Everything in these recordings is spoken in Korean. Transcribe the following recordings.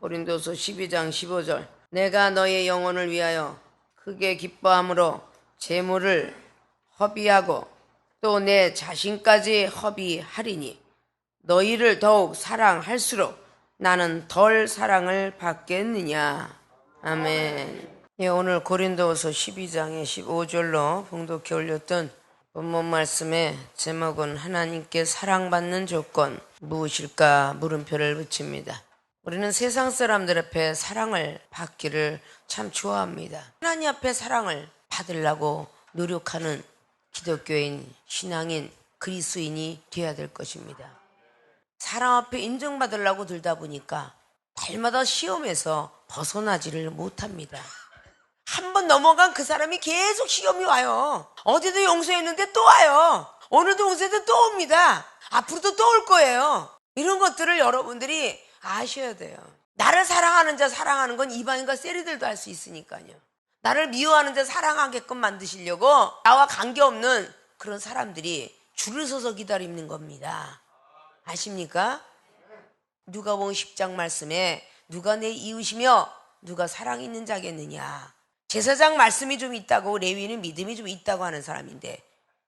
고린도서 12장 15절. 내가 너의 영혼을 위하여 크게 기뻐함으로 재물을 허비하고 또 내 자신까지 허비하리니 너희를 더욱 사랑할수록 나는 덜 사랑을 받겠느냐. 아멘. 예, 오늘 고린도서 12장의 15절로 봉독해 올렸던 본문 말씀의 제목은 하나님께 사랑받는 조건 무엇일까 물음표를 붙입니다. 우리는 세상 사람들 앞에 사랑을 받기를 참 좋아합니다. 하나님 앞에 사랑을 받으려고 노력하는 기독교인, 신앙인, 그리스도인이 되어야 될 것입니다. 사랑 앞에 인정받으려고 들다 보니까 달마다 시험에서 벗어나지를 못합니다. 한 번 넘어간 그 사람이 계속 시험이 와요. 어제도 용서했는데 또 와요. 오늘도 용서했는데 또 옵니다. 앞으로도 또 올 거예요. 이런 것들을 여러분들이 아셔야 돼요. 나를 사랑하는 자 사랑하는 건 이방인과 세리들도 할 수 있으니까요. 나를 미워하는 자 사랑하게끔 만드시려고 나와 관계없는 그런 사람들이 줄을 서서 기다리는 겁니다. 아십니까? 누가복음 10장 말씀에 누가 내 이웃이며 누가 사랑 있는 자겠느냐. 제사장 말씀이 좀 있다고, 레위는 믿음이 좀 있다고 하는 사람인데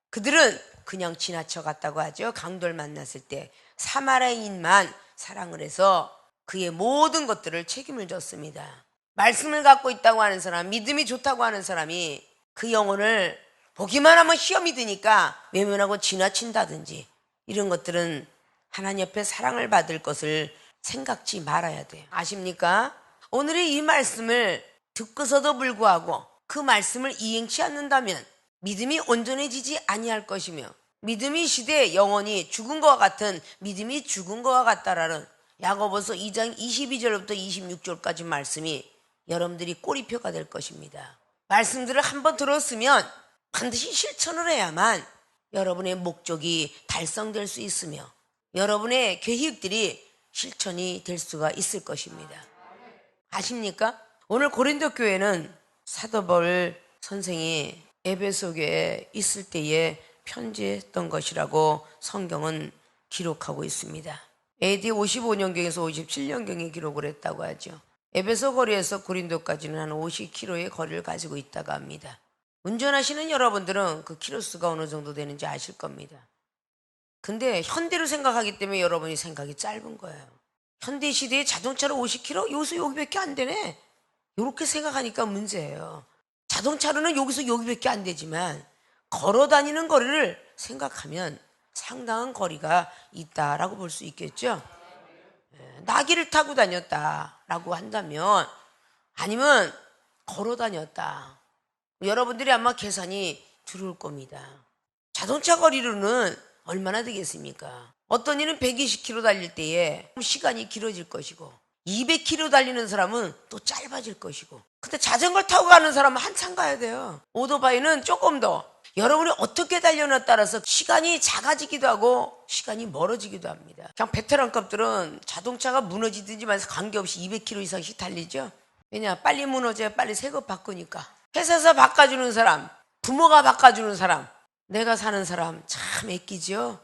그들은 그냥 지나쳐 갔다고 하죠. 강도를 만났을 때 사마리아인만 사랑을 해서 그의 모든 것들을 책임을 졌습니다. 말씀을 갖고 있다고 하는 사람, 믿음이 좋다고 하는 사람이 그 영혼을 보기만 하면 시험이 드니까 외면하고 지나친다든지 이런 것들은 하나님 옆에 사랑을 받을 것을 생각지 말아야 돼요. 아십니까? 오늘의 이 말씀을 듣고서도 불구하고 그 말씀을 이행치 않는다면 믿음이 온전해지지 아니할 것이며 믿음이 시대에 영원히 죽은 것과 같은 믿음이 죽은 것과 같다라는 야고보서 2장 22절부터 26절까지 말씀이 여러분들이 꼬리표가 될 것입니다. 말씀들을 한번 들었으면 반드시 실천을 해야만 여러분의 목적이 달성될 수 있으며 여러분의 계획들이 실천이 될 수가 있을 것입니다. 아십니까? 오늘 고린도 교회는 사도 바울 선생이 에베소 교회에 있을 때에 편지했던 것이라고 성경은 기록하고 있습니다. AD 55년경에서 57년경에 기록을 했다고 하죠. 에베소 거리에서 고린도까지는 한 50km의 거리를 가지고 있다고 합니다. 운전하시는 여러분들은 그 키로수가 어느 정도 되는지 아실 겁니다. 근데 현대로 생각하기 때문에 여러분이 생각이 짧은 거예요. 현대 시대에 자동차로 50km? 여기서 여기밖에 안 되네. 이렇게 생각하니까 문제예요. 자동차로는 여기서 여기밖에 안 되지만 걸어 다니는 거리를 생각하면 상당한 거리가 있다라고 볼 수 있겠죠. 나귀를 타고 다녔다라고 한다면 아니면 걸어 다녔다. 여러분들이 아마 계산이 들어올 겁니다. 자동차 거리로는 얼마나 되겠습니까? 어떤 이는 120km 달릴 때에 시간이 길어질 것이고 200km 달리는 사람은 또 짧아질 것이고 근데 자전거를 타고 가는 사람은 한참 가야 돼요. 오토바이는 조금 더 여러분이 어떻게 달려냐에 따라서 시간이 작아지기도 하고 시간이 멀어지기도 합니다. 그냥 베테랑급들은 자동차가 무너지든지 말해서 관계없이 200km 이상씩 달리죠. 왜냐? 빨리 무너져야 빨리 새 거 바꾸니까. 회사에서 바꿔주는 사람, 부모가 바꿔주는 사람, 내가 사는 사람 참 애끼죠.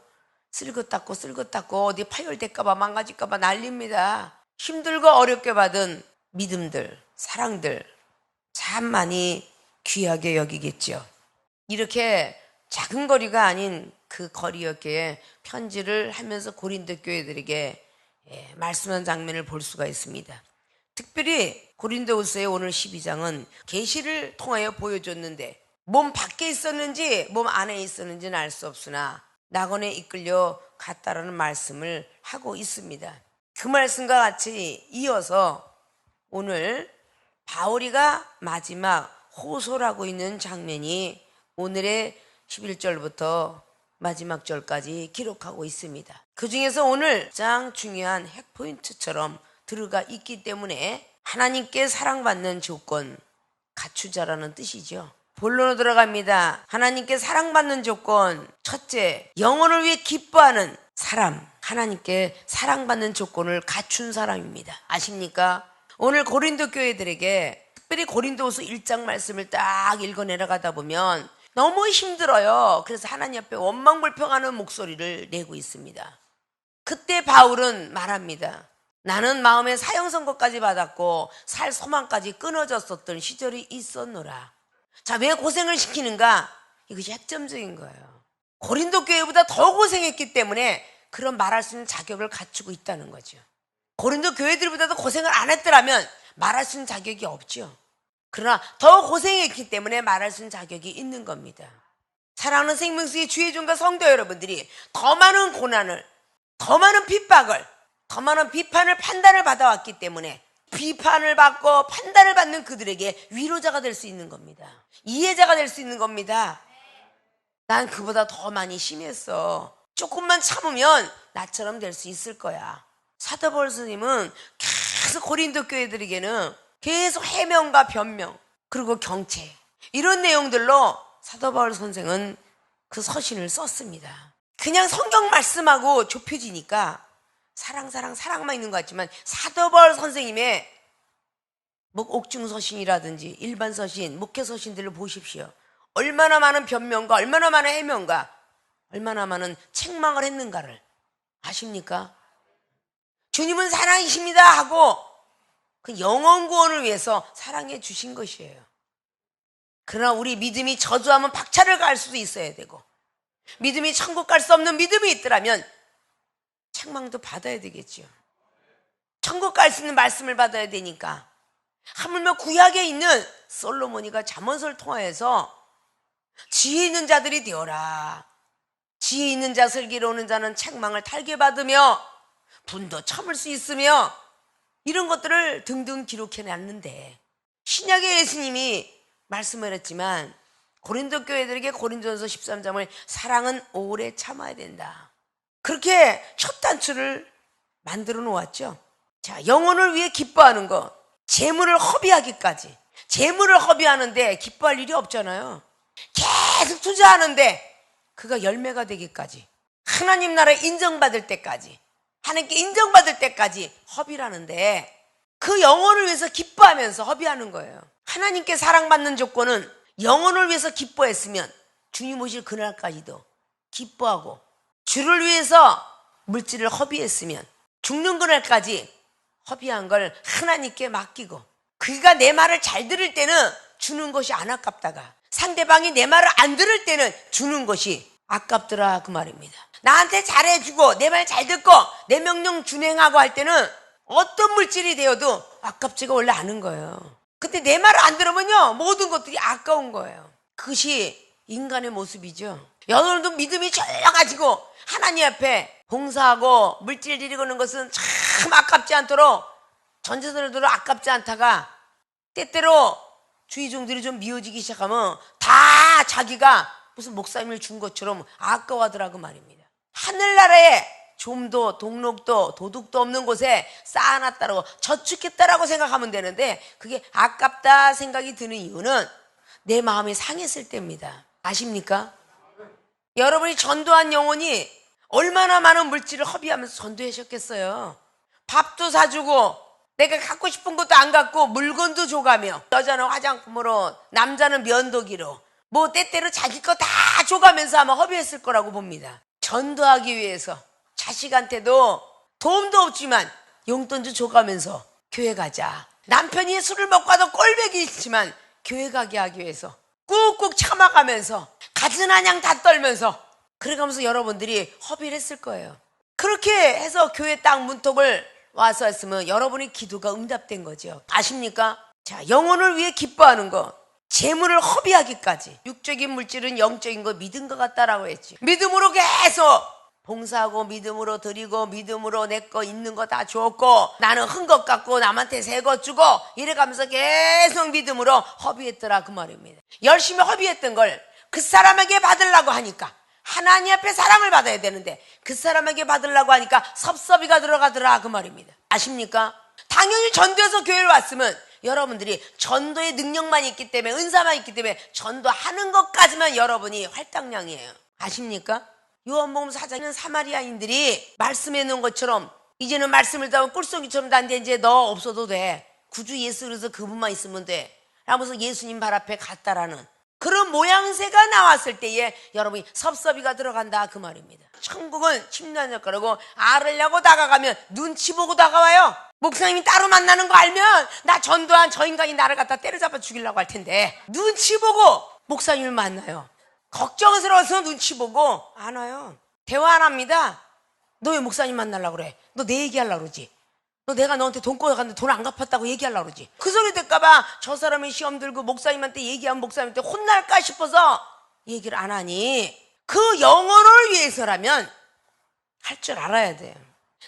쓸것 닦고 어디 파열될까봐 망가질까봐 난립니다. 힘들고 어렵게 받은 믿음들, 사랑들 참 많이 귀하게 여기겠죠. 이렇게 작은 거리가 아닌 그 거리였기에 편지를 하면서 고린도 교회들에게 말씀한 장면을 볼 수가 있습니다. 특별히 고린도후서의 오늘 12장은 계시를 통하여 보여줬는데 몸 밖에 있었는지 몸 안에 있었는지는 알 수 없으나 낙원에 이끌려 갔다라는 말씀을 하고 있습니다. 그 말씀과 같이 이어서 오늘 바울이가 마지막 호소하고 있는 장면이 오늘의 11절부터 마지막 절까지 기록하고 있습니다. 그 중에서 오늘 가장 중요한 핵포인트처럼 들어가 있기 때문에 하나님께 사랑받는 조건 갖추자라는 뜻이죠. 본론으로 들어갑니다. 하나님께 사랑받는 조건 첫째, 영혼을 위해 기뻐하는 사람. 하나님께 사랑받는 조건을 갖춘 사람입니다. 아십니까? 오늘 고린도 교회들에게 특별히 고린도후서 1장 말씀을 딱 읽어 내려가다 보면 너무 힘들어요. 그래서 하나님 앞에 원망불평하는 목소리를 내고 있습니다. 그때 바울은 말합니다. 나는 마음의 사형 선고까지 받았고 살 소망까지 끊어졌었던 시절이 있었노라. 자, 왜 고생을 시키는가? 이것이 핵심적인 거예요. 고린도 교회보다 더 고생했기 때문에 그런 말할 수 있는 자격을 갖추고 있다는 거죠. 고린도 교회들보다도 고생을 안 했더라면 말할 수 있는 자격이 없죠. 그러나 더 고생했기 때문에 말할 수 있는 자격이 있는 겁니다. 사랑하는 생명수의 주의 종과 성도 여러분들이 더 많은 고난을, 더 많은 핍박을, 더 많은 비판을, 판단을 받아왔기 때문에 비판을 받고 판단을 받는 그들에게 위로자가 될 수 있는 겁니다. 이해자가 될 수 있는 겁니다. 난 그보다 더 많이 심했어. 조금만 참으면 나처럼 될 수 있을 거야. 사도 바울 스님은 계속 고린도 교회들에게는 계속 해명과 변명, 그리고 경체, 이런 내용들로 사도 바울 선생은 그 서신을 썼습니다. 그냥 성경 말씀하고 좁혀지니까 사랑만 있는 것 같지만 사도 바울 선생님의 옥중 서신이라든지 일반 서신, 목회 서신들을 보십시오. 얼마나 많은 변명과 얼마나 많은 해명과 얼마나 많은 책망을 했는가를 아십니까? 주님은 사랑이십니다 하고 그 영원 구원을 위해서 사랑해 주신 것이에요. 그러나 우리 믿음이 저주하면 박차를 가할 수도 있어야 되고, 믿음이 천국 갈 수 없는 믿음이 있더라면 책망도 받아야 되겠죠. 천국 갈 수 있는 말씀을 받아야 되니까 하물며 구약에 있는 솔로몬이가 잠언서를 통하여서 지혜 있는 자들이 되어라. 지혜 있는 자, 슬기로운 자는 책망을 달게 받으며 분도 참을 수 있으며, 이런 것들을 등등 기록해놨는데, 신약의 예수님이 말씀을 했지만 고린도 교회들에게 고린도전서 13장을 사랑은 오래 참아야 된다, 그렇게 첫 단추를 만들어 놓았죠. 자, 영혼을 위해 기뻐하는 것, 재물을 허비하기까지. 재물을 허비하는데 기뻐할 일이 없잖아요. 계속 투자하는데 그가 열매가 되기까지, 하나님 나라에 인정받을 때까지, 하나님께 인정받을 때까지 허비라는데, 그 영혼을 위해서 기뻐하면서 허비하는 거예요. 하나님께 사랑받는 조건은 영혼을 위해서 기뻐했으면 주님 오실 그날까지도 기뻐하고, 주를 위해서 물질을 허비했으면 죽는 그날까지 허비한 걸 하나님께 맡기고, 그가 내 말을 잘 들을 때는 주는 것이 안 아깝다가 상대방이 내 말을 안 들을 때는 주는 것이 아깝더라, 그 말입니다. 나한테 잘해주고 내 말 잘 듣고 내 명령 준행하고 할 때는 어떤 물질이 되어도 아깝지가 원래 않은 거예요. 근데 내 말을 안 들으면요, 모든 것들이 아까운 거예요. 그것이 인간의 모습이죠. 여러분도 믿음이 졸라가지고 하나님 앞에 봉사하고 물질 드리고는 것은 참 아깝지 않도록, 전제들도 아깝지 않다가 때때로 주의 종들이 좀 미워지기 시작하면 다 자기가 무슨 목사님을 준 것처럼 아까워하더라고 말입니다. 하늘나라에 좀도 동록도 도둑도 없는 곳에 쌓아놨다라고, 저축했다라고 생각하면 되는데, 그게 아깝다 생각이 드는 이유는 내 마음이 상했을 때입니다. 아십니까? 여러분이 전도한 영혼이 얼마나 많은 물질을 허비하면서 전도하셨겠어요. 밥도 사주고 내가 갖고 싶은 것도 안 갖고 물건도 줘가며, 여자는 화장품으로, 남자는 면도기로, 뭐 때때로 자기 거 다 줘가면서 아마 허비했을 거라고 봅니다. 전도하기 위해서 자식한테도 도움도 없지만 용돈 좀 줘가면서 교회 가자. 남편이 술을 먹고 와도 꼴배기 있지만 교회 가게 하기 위해서 꾹꾹 참아가면서 갖은 한양 다 떨면서 그래가면서 여러분들이 허비를 했을 거예요. 그렇게 해서 교회 땅 문턱을 와서 했으면 여러분의 기도가 응답된 거죠. 아십니까? 자, 영혼을 위해 기뻐하는 것, 재물을 허비하기까지. 육적인 물질은 영적인 거 믿은 것 같다라고 했지. 믿음으로 계속 봉사하고 믿음으로 드리고 믿음으로 내 거 있는 거 다 줬고, 나는 흔 것 같고 남한테 새 것 주고, 이래가면서 계속 믿음으로 허비했더라, 그 말입니다. 열심히 허비했던 걸 그 사람에게 받으려고 하니까, 하나님 앞에 사랑을 받아야 되는데 그 사람에게 받으려고 하니까 섭섭이가 들어가더라, 그 말입니다. 아십니까? 당연히 전도해서 교회를 왔으면 여러분들이 전도의 능력만 있기 때문에, 은사만 있기 때문에 전도하는 것까지만 여러분이 할당량이에요. 아십니까? 요한복음 4장에는 사마리아인들이 말씀해 놓은 것처럼 이제는 말씀을 따면 꿀송이처럼 단데 이제 너 없어도 돼, 구주 예수 그래서 그분만 있으면 돼 라면서 예수님 발 앞에 갔다라는 그런 모양새가 나왔을 때에 여러분이 섭섭이가 들어간다 그 말입니다. 천국은 침략자라고 알으려고 다가가면 눈치 보고 다가와요. 목사님이 따로 만나는 거 알면 나 전도한 저 인간이 나를 갖다 때려잡아 죽이려고 할 텐데 눈치 보고 목사님을 만나요. 걱정스러워서 눈치 보고 안 와요. 대화 안 합니다. 너 왜 목사님 만나려고 그래? 너 내 얘기하려고 그러지? 너 내가 너한테 돈 꿔갔는데 돈 안 갚았다고 얘기하려고 그러지? 그 소리 듣까봐 저 사람이 시험 들고 목사님한테 얘기하면 목사님한테 혼날까 싶어서 얘기를 안 하니 그 영혼을 위해서라면 할 줄 알아야 돼요.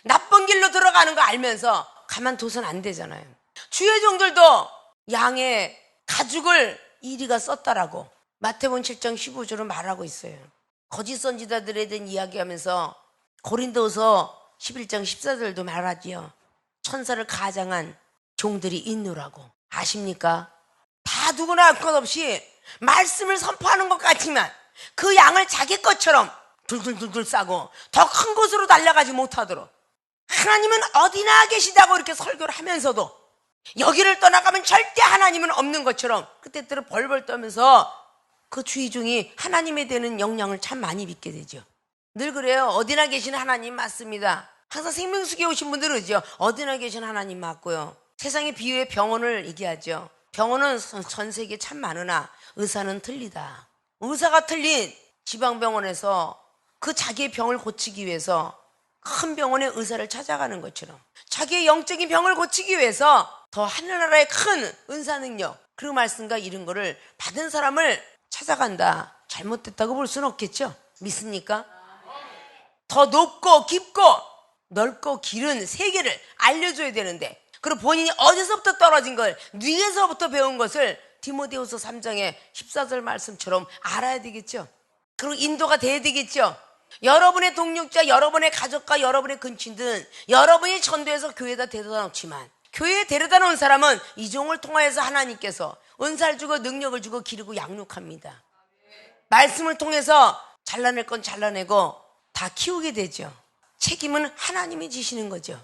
나쁜 길로 들어가는 거 알면서 가만둬서는 안 되잖아요. 주의 종들도 양의 가죽을 이리가 썼다라고 마태복음 7장 15절을 말하고 있어요. 거짓 선지자들에 대한 이야기하면서 고린도서 11장 14절도 말하지요. 천사를 가장한 종들이 있노라고. 아십니까? 다 누구나 할 것 없이 말씀을 선포하는 것 같지만 그 양을 자기 것처럼 둘둘둘둘 싸고 더 큰 곳으로 달려가지 못하도록 하나님은 어디나 계시다고 이렇게 설교를 하면서도 여기를 떠나가면 절대 하나님은 없는 것처럼 그때때로 벌벌 떠면서 그 주의종이 하나님에 대한 영향을 참 많이 믿게 되죠. 늘 그래요. 어디나 계신 하나님 맞습니다. 항상 생명수기에 오신 분들은 그러죠. 어디나 계신 하나님 맞고요. 세상의 비유의 병원을 얘기하죠. 병원은 전 세계에 참 많으나 의사는 틀리다. 의사가 틀린 지방병원에서 그 자기의 병을 고치기 위해서 큰 병원의 의사를 찾아가는 것처럼 자기의 영적인 병을 고치기 위해서 더 하늘나라의 큰 은사 능력 그 말씀과 이런 거를 받은 사람을 찾아간다. 잘못됐다고 볼 수는 없겠죠. 믿습니까? 더 높고 깊고 넓고 길은 세계를 알려줘야 되는데 그리고 본인이 어디서부터 떨어진 걸 위에서부터 배운 것을 디모데후서 3장의 14절 말씀처럼 알아야 되겠죠. 그리고 인도가 돼야 되겠죠. 여러분의 동력자, 여러분의 가족과 여러분의 근친들은 여러분이 전도해서 교회에다 데려다 놓지만 교회에 데려다 놓은 사람은 이 종을 통하여서 하나님께서 은사를 주고 능력을 주고 기르고 양육합니다. 말씀을 통해서 잘라낼 건 잘라내고 다 키우게 되죠. 책임은 하나님이 지시는 거죠.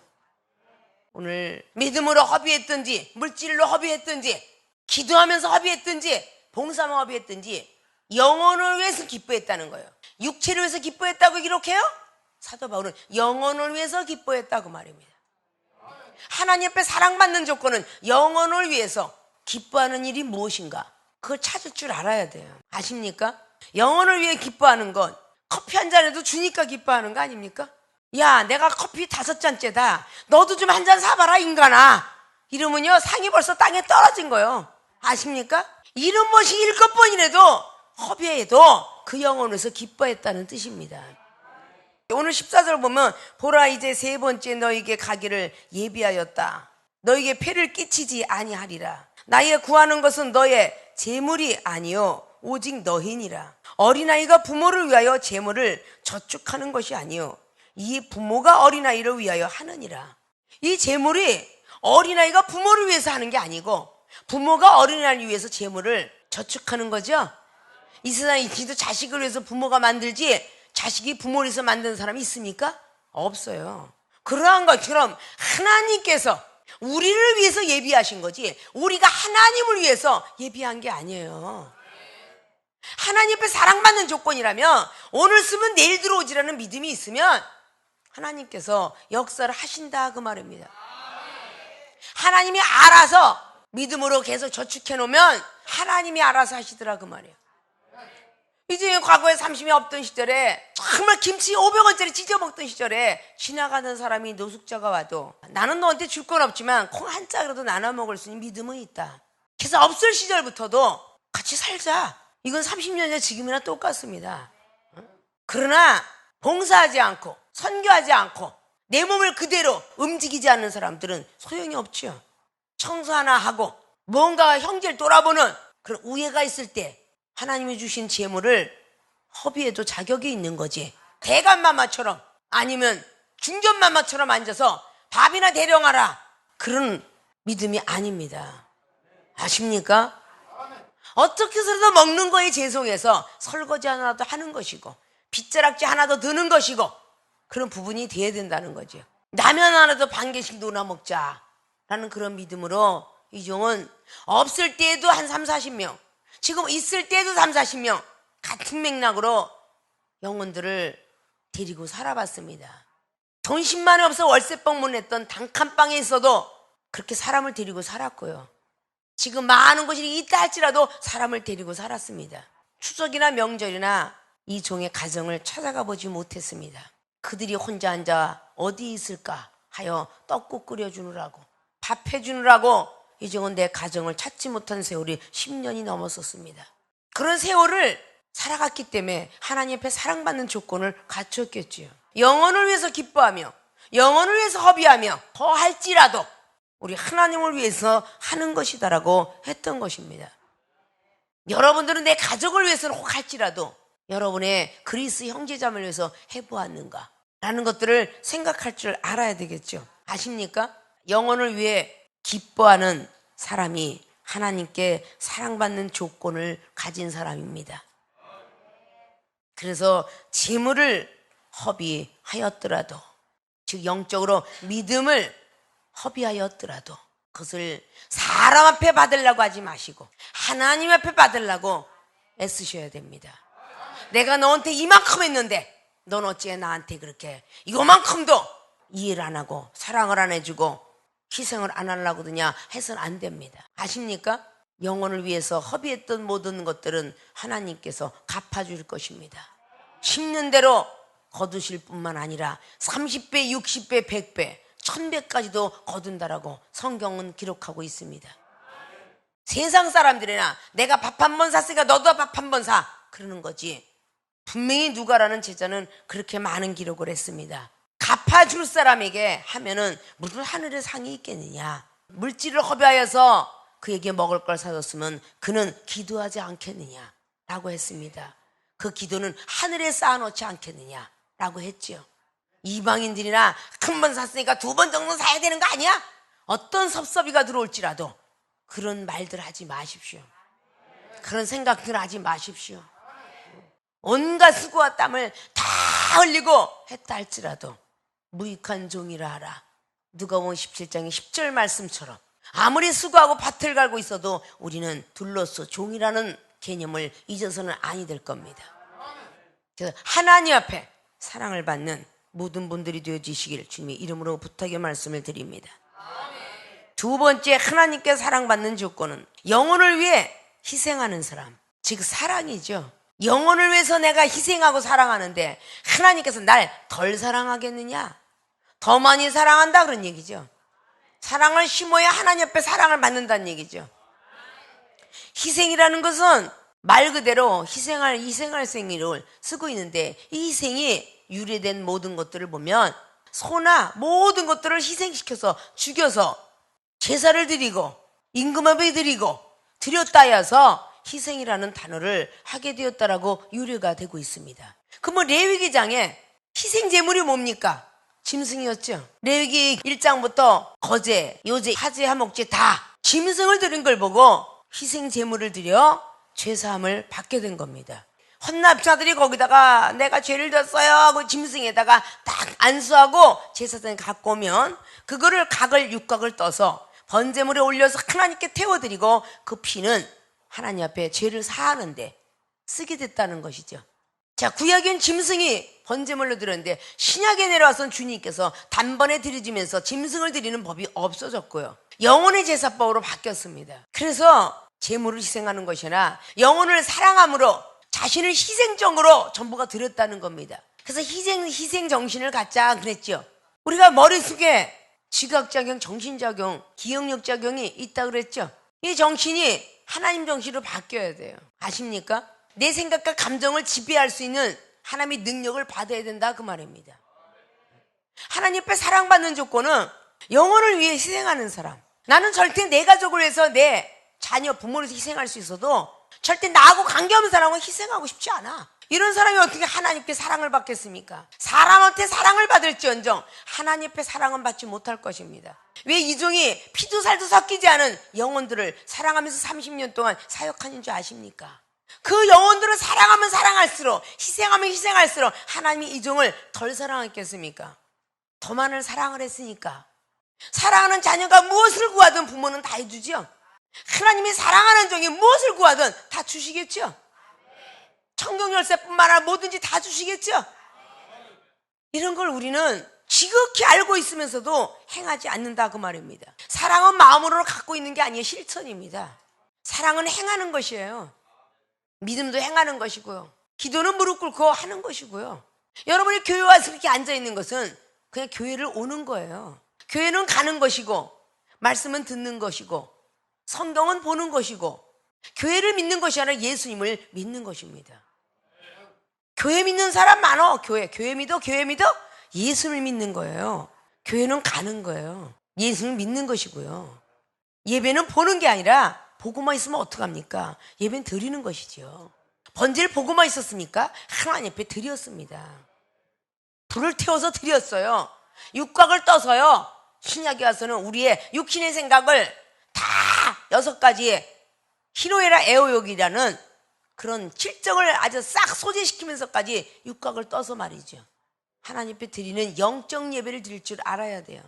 오늘 믿음으로 허비했든지 물질로 허비했든지 기도하면서 허비했든지 봉사하며 허비했든지 영혼을 위해서 기뻐했다는 거예요. 육체를 위해서 기뻐했다고 기록해요? 사도 바울은 영혼을 위해서 기뻐했다고 말입니다. 하나님 앞에 사랑받는 조건은 영혼을 위해서 기뻐하는 일이 무엇인가? 그걸 찾을 줄 알아야 돼요. 아십니까? 영혼을 위해 기뻐하는 건 커피 한 잔에도 주니까 기뻐하는 거 아닙니까? 야, 내가 커피 5잔째다. 너도 좀 한 잔 사봐라, 인간아. 이러면요, 상이 벌써 땅에 떨어진 거예요. 아십니까? 이런 것이 7번이라도 허비해도 그 영혼에서 기뻐했다는 뜻입니다. 오늘 14절 보면 보라 이제 3번째 너에게 가기를 예비하였다. 너에게 폐를 끼치지 아니하리라. 나의 구하는 것은 너의 재물이 아니요 오직 너희니라. 어린아이가 부모를 위하여 재물을 저축하는 것이 아니요 이 부모가 어린아이를 위하여 하느니라. 이 재물이 어린아이가 부모를 위해서 하는 게 아니고 부모가 어린아이를 위해서 재물을 저축하는 거죠. 이 세상에 지도 자식을 위해서 부모가 만들지 자식이 부모를 위해서 만드는 사람이 있습니까? 없어요. 그러한 것처럼 하나님께서 우리를 위해서 예비하신 거지 우리가 하나님을 위해서 예비한 게 아니에요. 하나님 앞에 사랑받는 조건이라면 오늘 쓰면 내일 들어오지라는 믿음이 있으면 하나님께서 역사를 하신다 그 말입니다. 하나님이 알아서 믿음으로 계속 저축해 놓으면 하나님이 알아서 하시더라 그 말이에요. 이제 과거에 30이 없던 시절에 정말 김치 500원짜리 찢어 먹던 시절에 지나가는 사람이 노숙자가 와도 나는 너한테 줄 건 없지만 콩 한 짝이라도 나눠 먹을 수 있는 믿음은 있다. 그래서 없을 시절부터도 같이 살자. 이건 30년 전 지금이나 똑같습니다. 그러나 봉사하지 않고 선교하지 않고 내 몸을 그대로 움직이지 않는 사람들은 소용이 없죠. 청소 하나 하고 뭔가 형제를 돌아보는 그런 우애가 있을 때 하나님이 주신 재물을 허비해도 자격이 있는 거지. 대감마마처럼 아니면 중전마마처럼 앉아서 밥이나 대령하라 그런 믿음이 아닙니다. 아십니까? 어떻게 해서라도 먹는 거에 죄송해서 설거지 하나도 하는 것이고 빗자락질 하나도 드는 것이고 그런 부분이 돼야 된다는 거죠. 라면 하나도 반 개씩 누나 먹자라는 그런 믿음으로 이 종은 없을 때에도 한 30, 40명 지금 있을 때도 3, 40명 같은 맥락으로 영혼들을 데리고 살아봤습니다. 돈 10만 원 없어 월세방 못 냈던 단칸방에 있어도 그렇게 사람을 데리고 살았고요. 지금 많은 곳이 있다 할지라도 사람을 데리고 살았습니다. 추석이나 명절이나 이 종의 가정을 찾아가 보지 못했습니다. 그들이 혼자 앉아 어디 있을까 하여 떡국 끓여주느라고 밥 해주느라고 이 종은 내 가정을 찾지 못한 세월이 10년이 넘었었습니다. 그런 세월을 살아갔기 때문에 하나님 앞에 사랑받는 조건을 갖췄겠지요. 영혼을 위해서 기뻐하며 영혼을 위해서 허비하며 더 할지라도 우리 하나님을 위해서 하는 것이다라고 했던 것입니다. 여러분들은 내 가족을 위해서는 혹 할지라도 여러분의 그리스 형제자매를 위해서 해보았는가 라는 것들을 생각할 줄 알아야 되겠죠. 아십니까? 영혼을 위해 기뻐하는 사람이 하나님께 사랑받는 조건을 가진 사람입니다. 그래서 재물을 허비하였더라도, 즉 영적으로 믿음을 허비하였더라도 그것을 사람 앞에 받으려고 하지 마시고 하나님 앞에 받으려고 애쓰셔야 됩니다. 내가 너한테 이만큼 했는데 넌 어찌 나한테 그렇게 이만큼도 이해를 안 하고 사랑을 안 해주고 희생을 안 하려고 드냐 해서는 안 됩니다. 아십니까? 영혼을 위해서 허비했던 모든 것들은 하나님께서 갚아줄 것입니다. 심는 대로 거두실 뿐만 아니라 30배, 60배, 100배, 1000배까지도 거둔다라고 성경은 기록하고 있습니다. 세상 사람들이나 내가 밥 한 번 샀으니까 너도 밥 한 번 사 그러는 거지, 분명히 누가라는 제자는 그렇게 많은 기록을 했습니다. 갚아줄 사람에게 하면은 무슨 하늘의 상이 있겠느냐. 물질을 허비하여서 그에게 먹을 걸 사줬으면 그는 기도하지 않겠느냐 라고 했습니다. 그 기도는 하늘에 쌓아놓지 않겠느냐 라고 했죠. 이방인들이나 한 번 샀으니까 2번 정도 사야 되는 거 아니야? 어떤 섭섭이가 들어올지라도 그런 말들 하지 마십시오. 그런 생각들 하지 마십시오. 온갖 수고와 땀을 다 흘리고 했다 할지라도 무익한 종이라 하라. 누가복음 17장의 10절 말씀처럼 아무리 수고하고 밭을 갈고 있어도 우리는 둘로서 종이라는 개념을 잊어서는 아니 될 겁니다. 그래서 하나님 앞에 사랑을 받는 모든 분들이 되어주시기를 주님의 이름으로 부탁의 말씀을 드립니다. 두 번째, 하나님께 사랑받는 조건은 영혼을 위해 희생하는 사람, 즉 사랑이죠. 영혼을 위해서 내가 희생하고 사랑하는데 하나님께서 날 덜 사랑하겠느냐? 더 많이 사랑한다 그런 얘기죠. 사랑을 심어야 하나님 앞에 사랑을 받는다는 얘기죠. 희생이라는 것은 말 그대로 희생할 생일을 쓰고 있는데 이 희생이 유래된 모든 것들을 보면 소나 모든 것들을 희생시켜서 죽여서 제사를 드리고 임금업을 드리고 드렸다 해서 희생이라는 단어를 하게 되었다라고 유래가 되고 있습니다. 그러면 레위기장에 희생 제물이 뭡니까? 짐승이었죠. 레위기 1장부터 거제, 요제, 하제, 하목제 다 짐승을 드린 걸 보고 희생 제물을 드려 죄사함을 받게 된 겁니다. 헌납자들이 거기다가 내가 죄를 졌어요 하고 짐승에다가 딱 안수하고 제사장에 갖고 오면 그거를 육각을 떠서 번제물에 올려서 하나님께 태워드리고 그 피는 하나님 앞에 죄를 사하는데 쓰게 됐다는 것이죠. 자, 구약엔 짐승이 번제물로 드렸는데 신약에 내려와선 주님께서 단번에 드려지면서 짐승을 드리는 법이 없어졌고요. 영혼의 제사법으로 바뀌었습니다. 그래서 제물을 희생하는 것이 아니라 영혼을 사랑함으로 자신을 희생적으로 전부가 드렸다는 겁니다. 그래서 희생 정신을 갖자 그랬죠. 우리가 머릿속에 지각작용, 정신작용, 기억력작용이 있다 그랬죠. 이 정신이 하나님 정신으로 바뀌어야 돼요. 아십니까? 내 생각과 감정을 지배할 수 있는 하나님의 능력을 받아야 된다 그 말입니다. 하나님 앞에 사랑받는 조건은 영혼을 위해 희생하는 사람. 나는 절대 내 가족을 위해서 내 자녀, 부모를 위해서 희생할 수 있어도 절대 나하고 관계없는 사람은 희생하고 싶지 않아. 이런 사람이 어떻게 하나님께 사랑을 받겠습니까? 사람한테 사랑을 받을지언정 하나님 앞에 사랑은 받지 못할 것입니다. 왜 이 종이 피도 살도 섞이지 않은 영혼들을 사랑하면서 30년 동안 사역하는 줄 아십니까? 그 영혼들을 사랑하면 사랑할수록, 희생하면 희생할수록 하나님이 이 종을 덜 사랑했겠습니까? 더 많은 사랑을 했으니까. 사랑하는 자녀가 무엇을 구하든 부모는 다 해주죠. 하나님이 사랑하는 종이 무엇을 구하든 다 주시겠죠. 청경 열쇠뿐만 아니라 뭐든지 다 주시겠죠. 이런 걸 우리는 지극히 알고 있으면서도 행하지 않는다 그 말입니다. 사랑은 마음으로 갖고 있는 게 아니에요. 실천입니다. 사랑은 행하는 것이에요. 믿음도 행하는 것이고요. 기도는 무릎 꿇고 하는 것이고요. 여러분이 교회 와서 이렇게 앉아있는 것은 그냥 교회를 오는 거예요. 교회는 가는 것이고 말씀은 듣는 것이고 성경은 보는 것이고 교회를 믿는 것이 아니라 예수님을 믿는 것입니다. 교회 믿는 사람 많어. 교회 믿어 예수를 믿는 거예요. 교회는 가는 거예요. 예수를 믿는 것이고요. 예배는 보는 게 아니라 보고만 있으면 어떡합니까? 예배는 드리는 것이죠. 번제를 보고만 있었습니까? 하나님 앞에 드렸습니다. 불을 태워서 드렸어요. 육각을 떠서요. 신약에 와서는 우리의 육신의 생각을 다 6가지의 히노에라 에오욕이라는 그런 실정을 아주 싹 소재시키면서까지 육각을 떠서 말이죠. 하나님 앞에 드리는 영적 예배를 드릴 줄 알아야 돼요.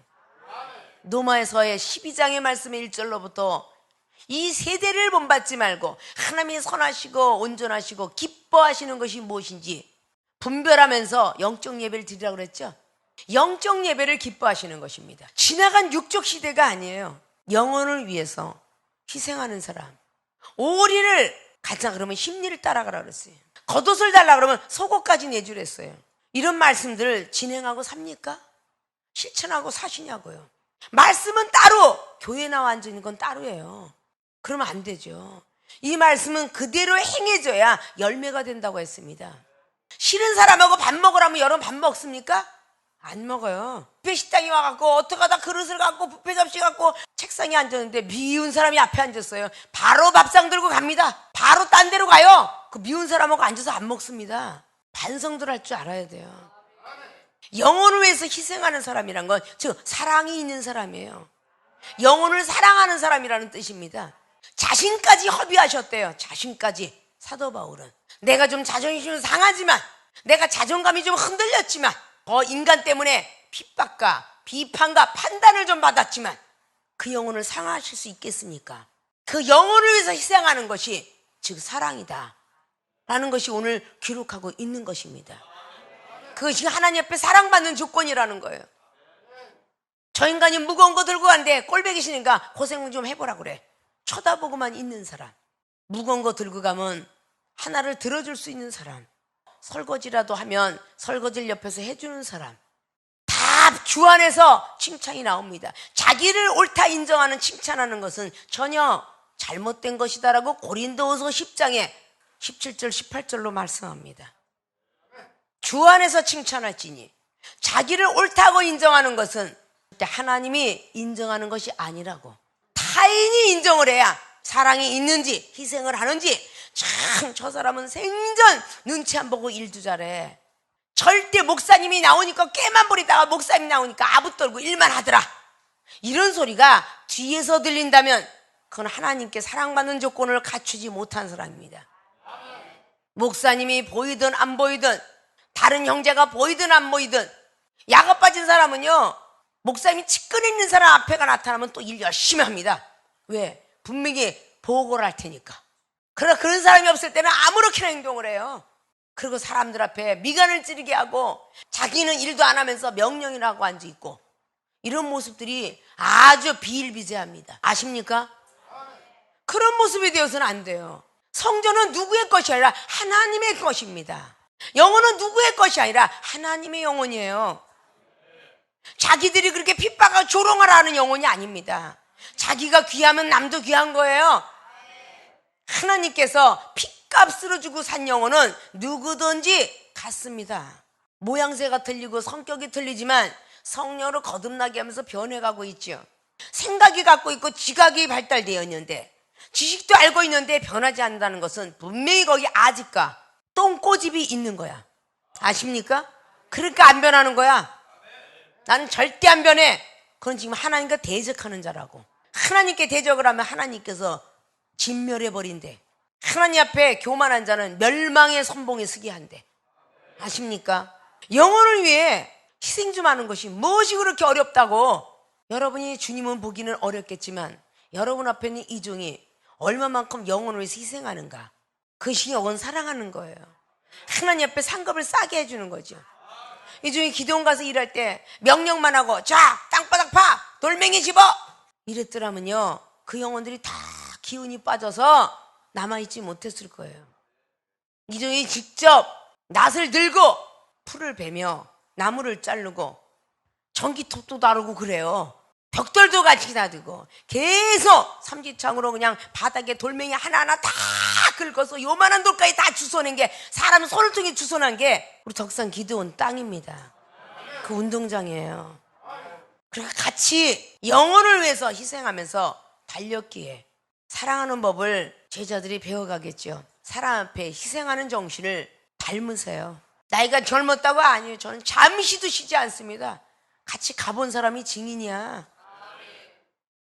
노마에서의 12장의 말씀의 1절로부터 이 세대를 본받지 말고 하나님이 선하시고 온전하시고 기뻐하시는 것이 무엇인지 분별하면서 영적 예배를 드리라고 그랬죠. 영적 예배를 기뻐하시는 것입니다. 지나간 육적 시대가 아니에요. 영혼을 위해서 희생하는 사람. 오리를 가자 그러면 심리를 따라가라 그랬어요. 겉옷을 달라 그러면 속옷까지 내주랬어요. 이런 말씀들을 진행하고 삽니까? 실천하고 사시냐고요. 말씀은 따로, 교회 나와 앉아있는 건 따로예요. 그러면 안 되죠. 이 말씀은 그대로 행해져야 열매가 된다고 했습니다. 싫은 사람하고 밥 먹으라면 여러분 밥 먹습니까? 안 먹어요. 뷔페 식당에 와갖고 어떡하다 그릇을 갖고 뷔페 접시 갖고 책상에 앉았는데 미운 사람이 앞에 앉았어요. 바로 밥상 들고 갑니다. 바로 딴 데로 가요. 그 미운 사람하고 앉아서 안 먹습니다. 반성들 할 줄 알아야 돼요. 영혼을 위해서 희생하는 사람이란 건 즉 사랑이 있는 사람이에요. 영혼을 사랑하는 사람이라는 뜻입니다. 자신까지 허비하셨대요. 자신까지. 사도 바울은 내가 좀 자존심이 상하지만 내가 자존감이 좀 흔들렸지만 인간 때문에 핍박과 비판과 판단을 좀 받았지만 그 영혼을 상하실 수 있겠습니까? 그 영혼을 위해서 희생하는 것이 즉 사랑이다 라는 것이 오늘 기록하고 있는 것입니다. 그것이 하나님 앞에 사랑받는 조건이라는 거예요. 저 인간이 무거운 거 들고 간대. 꼴배기 싫으니까 고생 좀 해보라 그래. 쳐다보고만 있는 사람. 무거운 거 들고 가면 하나를 들어줄 수 있는 사람. 설거지라도 하면 설거지를 옆에서 해주는 사람. 다 주 안에서 칭찬이 나옵니다. 자기를 옳다 인정하는 칭찬하는 것은 전혀 잘못된 것이다라고 고린도후서 10장에 17절 18절로 말씀합니다. 주 안에서 칭찬할지니 자기를 옳다고 인정하는 것은 하나님이 인정하는 것이 아니라고. 타인이 인정을 해야 사랑이 있는지 희생을 하는지 참 저 사람은 생전 눈치 안 보고 일도 잘해. 절대 목사님이 나오니까 깨만 부리다가 목사님 나오니까 아부 떨고 일만 하더라. 이런 소리가 뒤에서 들린다면 그건 하나님께 사랑받는 조건을 갖추지 못한 사람입니다. 목사님이 보이든 안 보이든 다른 형제가 보이든 안 보이든 야가 빠진 사람은요 목사님이 측근에 있는 사람 앞에가 나타나면 또 일 열심히 합니다. 왜? 분명히 보고를 할 테니까. 그러나 그런 사람이 없을 때는 아무렇게나 행동을 해요. 그리고 사람들 앞에 미간을 찌르게 하고 자기는 일도 안 하면서 명령이나 하고 앉아있고 이런 모습들이 아주 비일비재합니다. 아십니까? 그런 모습이 되어서는 안 돼요. 성전은 누구의 것이 아니라 하나님의 것입니다. 영혼은 누구의 것이 아니라 하나님의 영혼이에요. 자기들이 그렇게 핍박하고 조롱하라 하는 영혼이 아닙니다. 자기가 귀하면 남도 귀한 거예요. 하나님께서 핏값으로 주고 산 영혼은 누구든지 같습니다. 모양새가 틀리고 성격이 틀리지만 성령으로 거듭나게 하면서 변해가고 있죠. 생각이 갖고 있고 지각이 발달되어 있는데 지식도 알고 있는데 변하지 않는다는 것은 분명히 거기 아직과 똥꼬집이 있는 거야. 아십니까? 그러니까 안 변하는 거야. 나는 절대 안 변해. 그건 지금 하나님과 대적하는 자라고. 하나님께 대적을 하면 하나님께서 진멸해버린대. 하나님 앞에 교만한 자는 멸망의 선봉에 서게 한대. 아십니까? 영혼을 위해 희생 좀 하는 것이 무엇이 그렇게 어렵다고. 여러분이 주님은 보기는 어렵겠지만 여러분 앞에 있는 이종이 얼마만큼 영혼을 위해서 희생하는가. 그것이 영혼 사랑하는 거예요. 하나님 앞에 상급을 싸게 해주는 거죠. 이종이 기도원 가서 일할 때 명령만 하고 자 땅바닥 파 돌멩이 집어 이랬더라면요 그 영혼들이 다 기운이 빠져서 남아있지 못했을 거예요. 이종이 직접 낫을 들고 풀을 베며 나무를 자르고 전기톱도 다루고 그래요. 벽돌도 같이 다두고 계속 삼지창으로 그냥 바닥에 돌멩이 하나하나 다 긁어서 요만한 돌까지 다 주워낸 게 사람 손을 통해 주워낸 게 우리 덕산 기도원 땅입니다. 그 운동장이에요. 그러니까 같이 영혼을 위해서 희생하면서 달렸기에 사랑하는 법을 제자들이 배워가겠죠. 사람 앞에 희생하는 정신을 닮으세요. 나이가 젊었다고 아니에요. 저는 잠시도 쉬지 않습니다. 같이 가본 사람이 증인이야.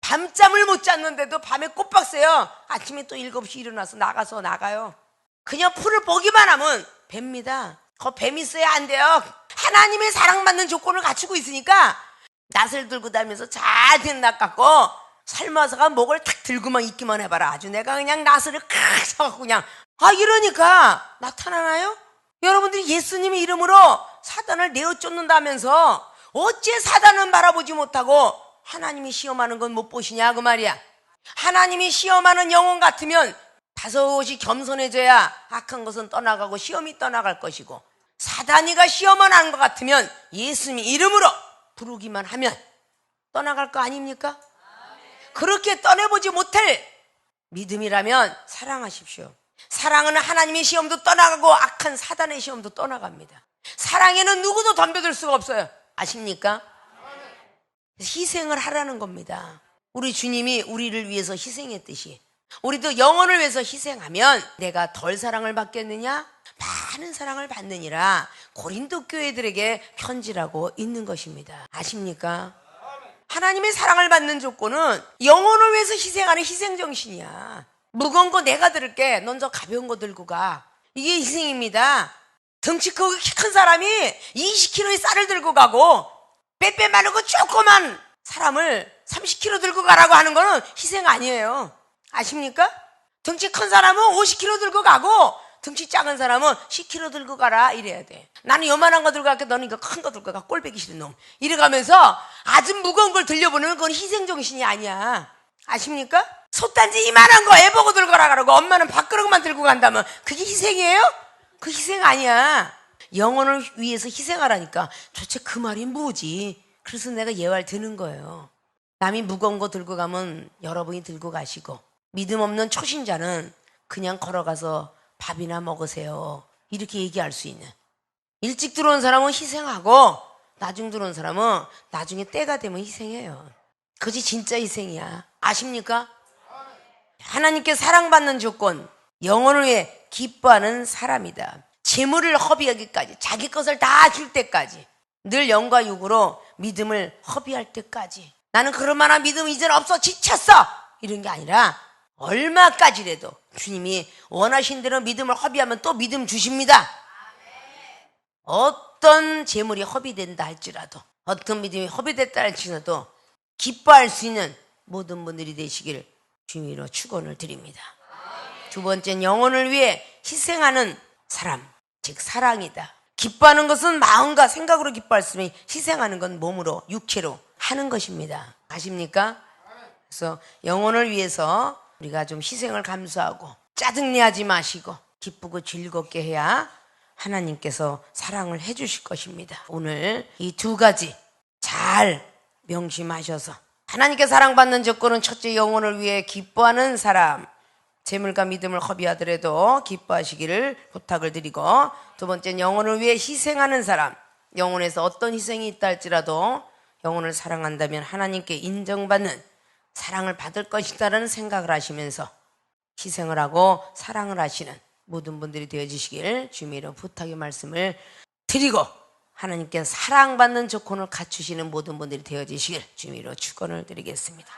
밤잠을 못 잤는데도 밤에 꼬박 새요. 아침에 또 7시 일어나서 나가요. 그냥 풀을 보기만 하면 뱀입니다. 뱀 있어야 안 돼요. 하나님의 사랑받는 조건을 갖추고 있으니까 낫을 들고 다니면서 잘 된 낫 갖고 삶아서가 목을 탁 들고만 있기만 해봐라. 아주 내가 그냥 낫을 칵 사갖고 그냥 이러니까 나타나나요? 여러분들이 예수님의 이름으로 사단을 내어 쫓는다면서 어째 사단은 바라보지 못하고 하나님이 시험하는 건 못 보시냐 그 말이야. 하나님이 시험하는 영혼 같으면 다소시 겸손해져야 악한 것은 떠나가고 시험이 떠나갈 것이고, 사단이가 시험을 하는 것 같으면 예수님의 이름으로 부르기만 하면 떠나갈 거 아닙니까? 그렇게 떠내보지 못할 믿음이라면 사랑하십시오. 사랑은 하나님의 시험도 떠나가고 악한 사단의 시험도 떠나갑니다. 사랑에는 누구도 덤벼들 수가 없어요. 아십니까? 희생을 하라는 겁니다. 우리 주님이 우리를 위해서 희생했듯이 우리도 영혼을 위해서 희생하면 내가 덜 사랑을 받겠느냐? 많은 사랑을 받느니라 고린도 교회들에게 편지라고 있는 것입니다. 아십니까? 하나님의 사랑을 받는 조건은 영혼을 위해서 희생하는 희생정신이야. 무거운 거 내가 들을게. 넌 저 가벼운 거 들고 가. 이게 희생입니다. 덩치 크고 키 큰 사람이 20kg의 쌀을 들고 가고 빼빼 마르고 조그만 사람을 30kg 들고 가라고 하는 거는 희생 아니에요. 아십니까? 덩치 큰 사람은 50kg 들고 가고 덩치 작은 사람은 10kg 들고 가라 이래야 돼. 나는 요만한 거 들고 갈게. 너는 이거 큰 거 들고 가. 꼴배기 싫은 놈. 이래가면서 아주 무거운 걸 들려보는 건 희생정신이 아니야. 아십니까? 솥단지 이만한 거 애보고 들고 가라 그러고 엄마는 밥그릇만 들고 간다면 그게 희생이에요? 그 희생 아니야. 영혼을 위해서 희생하라니까 도대체 그 말이 뭐지? 그래서 내가 예화를 드는 거예요. 남이 무거운 거 들고 가면 여러분이 들고 가시고, 믿음 없는 초신자는 그냥 걸어가서 밥이나 먹으세요 이렇게 얘기할 수 있는, 일찍 들어온 사람은 희생하고 나중 들어온 사람은 나중에 때가 되면 희생해요. 그것이 진짜 희생이야. 아십니까? 하나님께 사랑받는 조건, 영혼을 위해 기뻐하는 사람이다. 재물을 허비하기까지, 자기 것을 다 줄 때까지, 늘 영과 육으로 믿음을 허비할 때까지, 나는 그럴 만한 믿음 이제는 없어 지쳤어 이런 게 아니라 얼마까지라도 주님이 원하신 대로 믿음을 허비하면 또 믿음 주십니다. 어떤 재물이 허비된다 할지라도, 어떤 믿음이 허비됐다 할지라도 기뻐할 수 있는 모든 분들이 되시길 주님으로 축원을 드립니다. 두 번째는 영혼을 위해 희생하는 사람, 즉 사랑이다. 기뻐하는 것은 마음과 생각으로 기뻐할 수 있으니 희생하는 건 몸으로, 육체로 하는 것입니다. 아십니까? 그래서 영혼을 위해서 우리가 좀 희생을 감수하고 짜증내하지 마시고 기쁘고 즐겁게 해야 하나님께서 사랑을 해주실 것입니다. 오늘 이 두 가지 잘 명심하셔서, 하나님께 사랑받는 조건은 첫째 영혼을 위해 기뻐하는 사람, 재물과 믿음을 허비하더라도 기뻐하시기를 부탁을 드리고, 두 번째는 영혼을 위해 희생하는 사람, 영혼에서 어떤 희생이 있다 할지라도 영혼을 사랑한다면 하나님께 인정받는 사랑을 받을 것이다라는 생각을 하시면서 희생을 하고 사랑을 하시는 모든 분들이 되어주시길 주님으로 부탁의 말씀을 드리고, 하나님께 사랑받는 조건을 갖추시는 모든 분들이 되어주시길 주님으로 축원을 드리겠습니다.